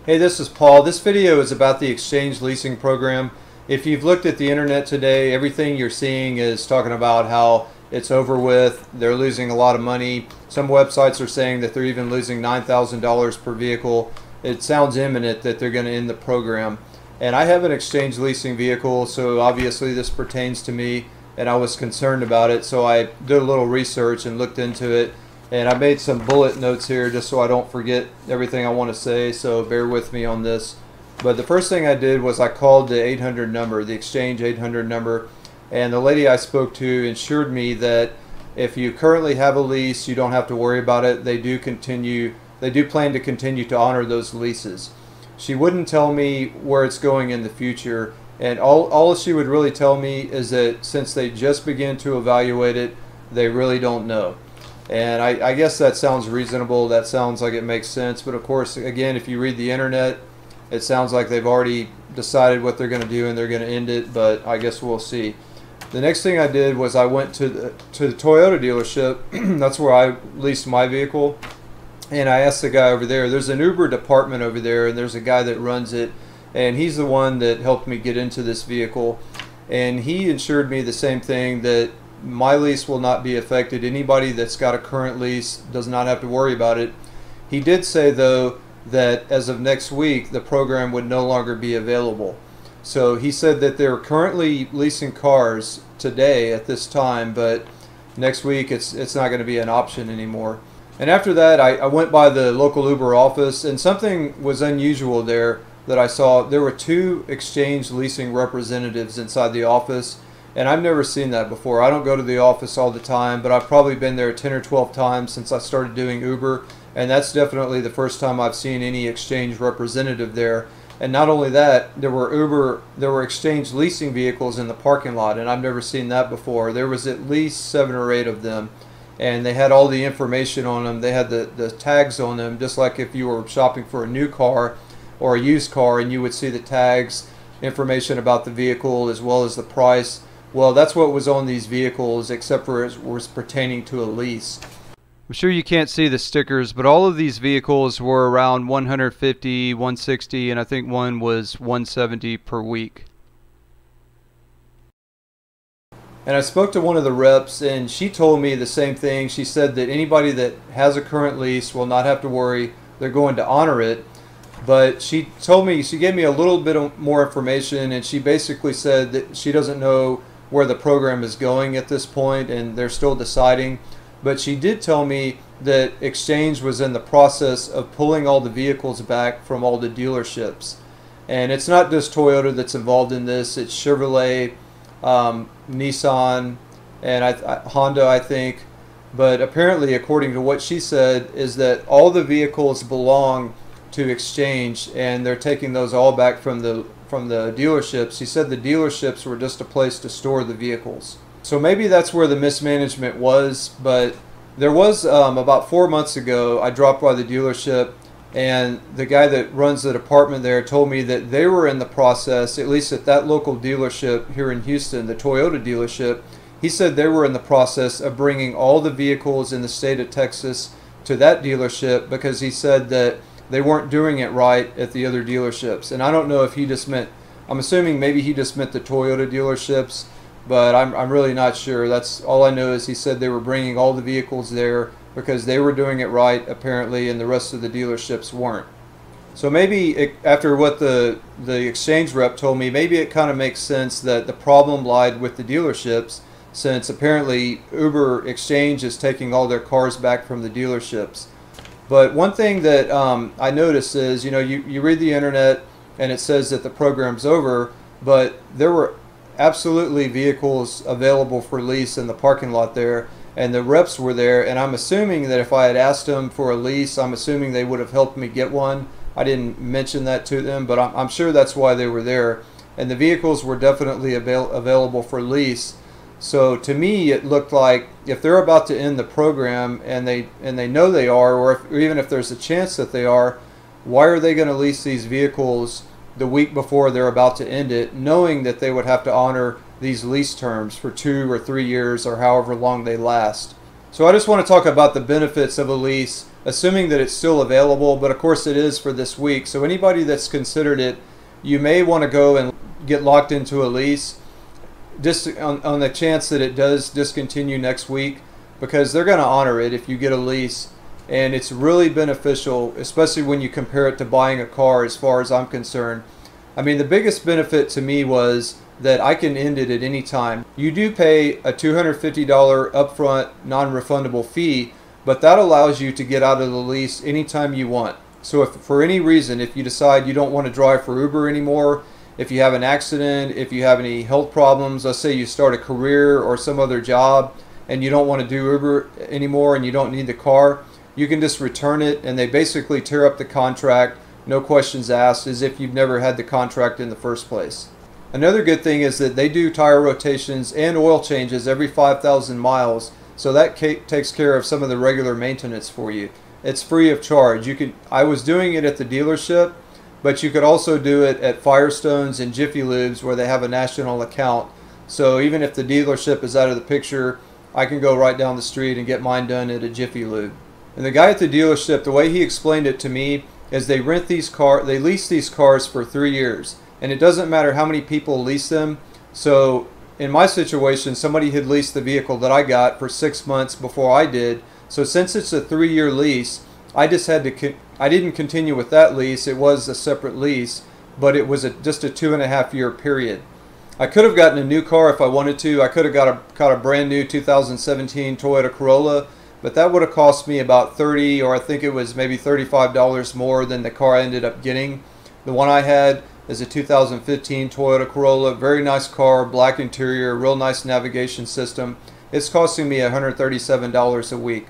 Hey, this is Paul. This video is about the XChange leasing program. If you've looked at the internet today, everything you're seeing is talking about how it's over with. They're losing a lot of money. Some websites are saying that they're even losing $9,000 per vehicle. It sounds imminent that they're going to end the program. And I have an XChange leasing vehicle, so obviously this pertains to me, and I was concerned about it. So I did a little research and looked into it. And I made some bullet notes here just so I don't forget everything I want to say, so bear with me on this. But the first thing I did was I called the 800 number, the XChange 800 number, and the lady I spoke to assured me that if you currently have a lease, you don't have to worry about it. They do plan to continue to honor those leases. She wouldn't tell me where it's going in the future, and all she would really tell me is that since they just began to evaluate it, they really don't know. And I guess that sounds reasonable. That sounds like it makes sense. But of course, again, if you read the internet, it sounds like they've already decided what they're going to do and they're going to end it. But I guess we'll see. The next thing I did was I went to the Toyota dealership. That's where I leased my vehicle. And I asked the guy over there. There's an Uber department over there, and there's a guy that runs it. And he's the one that helped me get into this vehicle. And he assured me the same thing, that my lease will not be affected. Anybody that's got a current lease does not have to worry about it. He did say though that as of next week the program would no longer be available. So he said that they're currently leasing cars today at this time, but next week it's not going to be an option anymore. And after that I went by the local Uber office, and something was unusual there that I saw. There were two XChange leasing representatives inside the office. And I've never seen that before. I don't go to the office all the time, but I've probably been there 10 or 12 times since I started doing Uber. And that's definitely the first time I've seen any XChange representative there. And not only that, there were XChange leasing vehicles in the parking lot, and I've never seen that before. There was at least 7 or 8 of them. And they had all the information on them. They had the tags on them, just like if you were shopping for a new car or a used car, and you would see the tags, information about the vehicle as well as the price. Well, that's what was on these vehicles, except for it was pertaining to a lease. I'm sure you can't see the stickers, but all of these vehicles were around 150, 160, and I think one was 170 per week. And I spoke to one of the reps, and she told me the same thing. She said that anybody that has a current lease will not have to worry. They're going to honor it. But she told me, she gave me a little bit more information, and she basically said that she doesn't know where the program is going at this point, and they're still deciding. But she did tell me that XChange was in the process of pulling all the vehicles back from all the dealerships. And it's not just Toyota that's involved in this. It's Chevrolet, Nissan, and Honda, I think. But apparently, according to what she said, is that all the vehicles belong to XChange, and they're taking those all back from the dealerships. He said the dealerships were just a place to store the vehicles. So maybe that's where the mismanagement was. But there was about 4 months ago, I dropped by the dealership, and the guy that runs the department there told me that they were in the process, at least at that local dealership here in Houston, the Toyota dealership. He said they were in the process of bringing all the vehicles in the state of Texas to that dealership, because he said that they weren't doing it right at the other dealerships. And I don't know if he just meant, I'm assuming maybe he just meant the Toyota dealerships, but I'm really not sure. That's all I know, is he said they were bringing all the vehicles there because they were doing it right apparently, and the rest of the dealerships weren't. So maybe after what the XChange rep told me, maybe it kind of makes sense that the problem lied with the dealerships, since apparently Uber XChange is taking all their cars back from the dealerships. But one thing that I noticed is, you read the internet and it says that the program's over, but there were absolutely vehicles available for lease in the parking lot there, and the reps were there, and I'm assuming that if I had asked them for a lease, I'm assuming they would have helped me get one. I didn't mention that to them, but I'm sure that's why they were there. And the vehicles were definitely available for lease. So to me, it looked like if they're about to end the program, and they know they are, or even if there's a chance that they are, why are they going to lease these vehicles the week before they're about to end it, knowing that they would have to honor these lease terms for 2 or 3 years or however long they last? So I just want to talk about the benefits of a lease assuming that it's still available, but of course it is for this week. So anybody that's considered it, you may want to go and get locked into a lease just on the chance that it does discontinue next week, because they're going to honor it if you get a lease. And it's really beneficial, especially when you compare it to buying a car, as far as I'm concerned. I mean, the biggest benefit to me was that I can end it at any time. You do pay a $250 upfront non-refundable fee, but that allows you to get out of the lease anytime you want. So if for any reason, if you decide you don't want to drive for Uber anymore, if you have an accident, if you have any health problems, let's say you start a career or some other job and you don't want to do Uber anymore and you don't need the car, you can just return it, and they basically tear up the contract, no questions asked, as if you've never had the contract in the first place. Another good thing is that they do tire rotations and oil changes every 5,000 miles, so that takes care of some of the regular maintenance for you. It's free of charge. I was doing it at the dealership, but you could also do it at Firestones and Jiffy Lubes, where they have a national account. So even if the dealership is out of the picture, I can go right down the street and get mine done at a Jiffy Lube. And the guy at the dealership, the way he explained it to me is they lease these cars for 3 years, and it doesn't matter how many people lease them. So in my situation, somebody had leased the vehicle that I got for 6 months before I did. So since it's a 3-year lease, I didn't continue with that lease. It was a separate lease, but it was just a 2.5-year period. I could have gotten a new car if I wanted to. I could have got a brand new 2017 Toyota Corolla, but that would have cost me about $30, or I think it was maybe $35 more than the car I ended up getting. The one I had is a 2015 Toyota Corolla, very nice car, black interior, real nice navigation system. It's costing me $137 a week.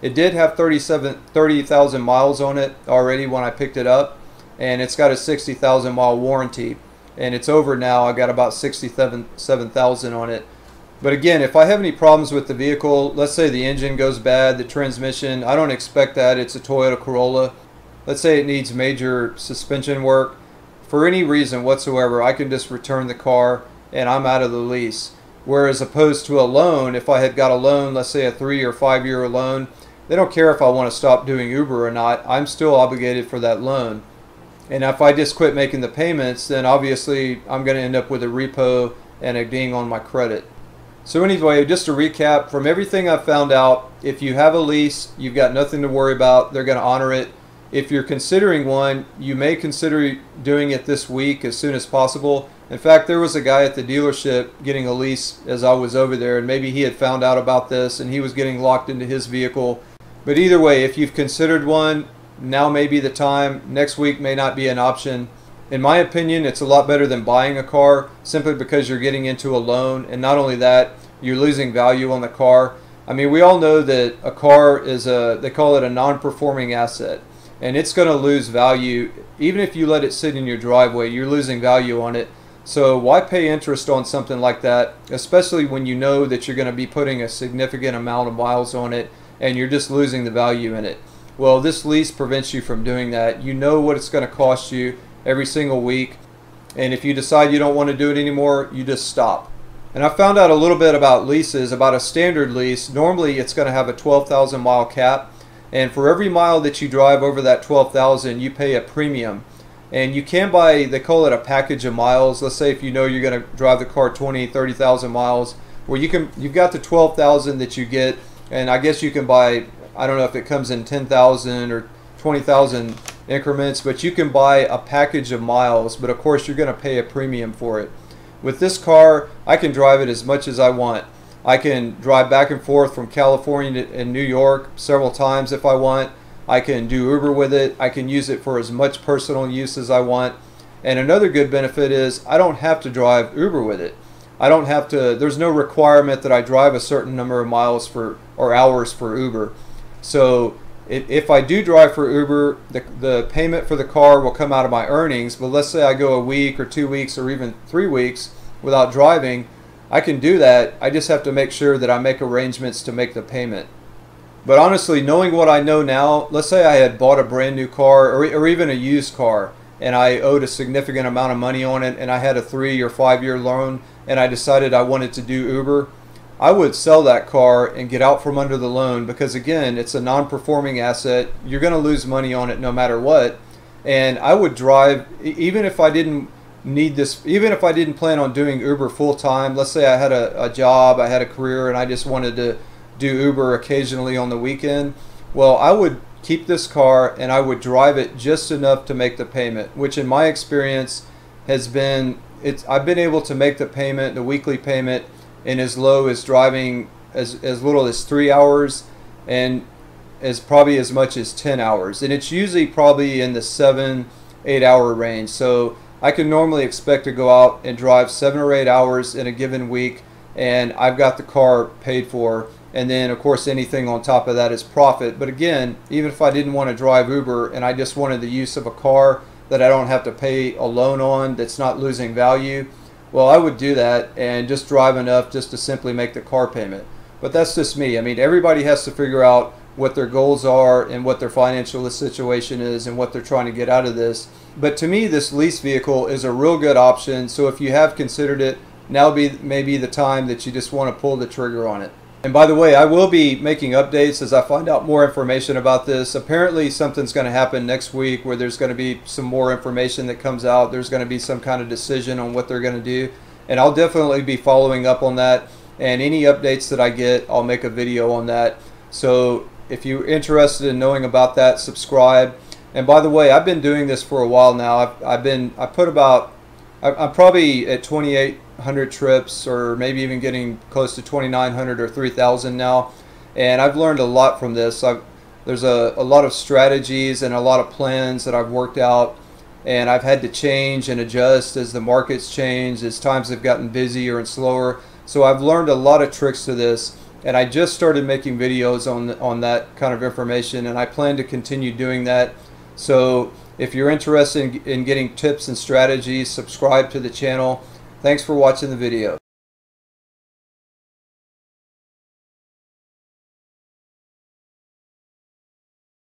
It did have 30,000 miles on it already when I picked it up, and it's got a 60,000 mile warranty, and it's over now. I got about 67,000 on it. But again, if I have any problems with the vehicle, let's say the engine goes bad, the transmission, I don't expect that. It's a Toyota Corolla. Let's say it needs major suspension work. For any reason whatsoever, I can just return the car and I'm out of the lease. Whereas opposed to a loan, if I had got a loan, let's say a 3 or 5 year loan, they don't care if I want to stop doing Uber or not. I'm still obligated for that loan. And if I just quit making the payments, then obviously I'm going to end up with a repo and a ding on my credit. So anyway, just to recap, from everything I've found out, if you have a lease, you've got nothing to worry about. They're going to honor it. If you're considering one, you may consider doing it this week as soon as possible. In fact, there was a guy at the dealership getting a lease as I was over there, and maybe he had found out about this and he was getting locked into his vehicle. But either way, if you've considered one, now may be the time. Next week may not be an option. In my opinion, it's a lot better than buying a car, simply because you're getting into a loan, and not only that, you're losing value on the car. I mean, we all know that a car is they call it a non-performing asset, and it's going to lose value. Even if you let it sit in your driveway, you're losing value on it. So why pay interest on something like that, especially when you know that you're going to be putting a significant amount of miles on it and you're just losing the value in it? Well, this lease prevents you from doing that. You know what it's going to cost you every single week, and if you decide you don't want to do it anymore, you just stop. And I found out a little bit about leases, about a standard lease. Normally it's going to have a 12,000 mile cap, and for every mile that you drive over that 12,000, you pay a premium. And you can buy, they call it a package of miles. Let's say if you know you're going to drive the car 20, 30,000 miles, where you've got the 12,000 that you get, and I guess you can buy, I don't know if it comes in 10,000 or 20,000 increments, but you can buy a package of miles, but of course you're going to pay a premium for it. With this car, I can drive it as much as I want. I can drive back and forth from California and New York several times if I want. I can do Uber with it. I can use it for as much personal use as I want. And another good benefit is I don't have to drive Uber with it. I don't have to, there's no requirement that I drive a certain number of miles or hours for Uber. So if I do drive for Uber, the payment for the car will come out of my earnings. But let's say I go a week or 2 weeks or even 3 weeks without driving, I can do that. I just have to make sure that I make arrangements to make the payment. But honestly, knowing what I know now, let's say I had bought a brand new car or even a used car, and I owed a significant amount of money on it, and I had a 3 or 5 year loan, and I decided I wanted to do Uber, I would sell that car and get out from under the loan, because again, it's a non-performing asset. You're going to lose money on it no matter what. And I would drive, even if I didn't need this, even if I didn't plan on doing Uber full time. Let's say I had a job, I had a career, and I just wanted to do Uber occasionally on the weekend. Well, I would keep this car and I would drive it just enough to make the payment, which in my experience has been, I've been able to make the payment, the weekly payment, in as low as driving as little as 3 hours, and as probably as much as 10 hours. And it's usually probably in the 7-8 hour range. So I can normally expect to go out and drive 7 or 8 hours in a given week, and I've got the car paid for. And then of course anything on top of that is profit. But again, even if I didn't want to drive Uber and I just wanted the use of a car that I don't have to pay a loan on, that's not losing value, well, I would do that and just drive enough just to simply make the car payment. But that's just me. I mean, everybody has to figure out what their goals are and what their financial situation is and what they're trying to get out of this. But to me, this lease vehicle is a real good option. So if you have considered it, now may be the time that you just want to pull the trigger on it. And by the way, I will be making updates as I find out more information about this. Apparently something's going to happen next week where there's going to be some more information that comes out. There's going to be some kind of decision on what they're going to do. And I'll definitely be following up on that. And any updates that I get, I'll make a video on that. So if you're interested in knowing about that, subscribe. And by the way, I've been doing this for a while now. I'm probably at 2,800 trips, or maybe even getting close to 2,900 or 3,000 now. And I've learned a lot from this. There's a lot of strategies and a lot of plans that I've worked out, and I've had to change and adjust as the markets change, as times have gotten busier and slower. So I've learned a lot of tricks to this, and I just started making videos on that kind of information, and I plan to continue doing that. So if you're interested in getting tips and strategies, subscribe to the channel. Thanks for watching the video.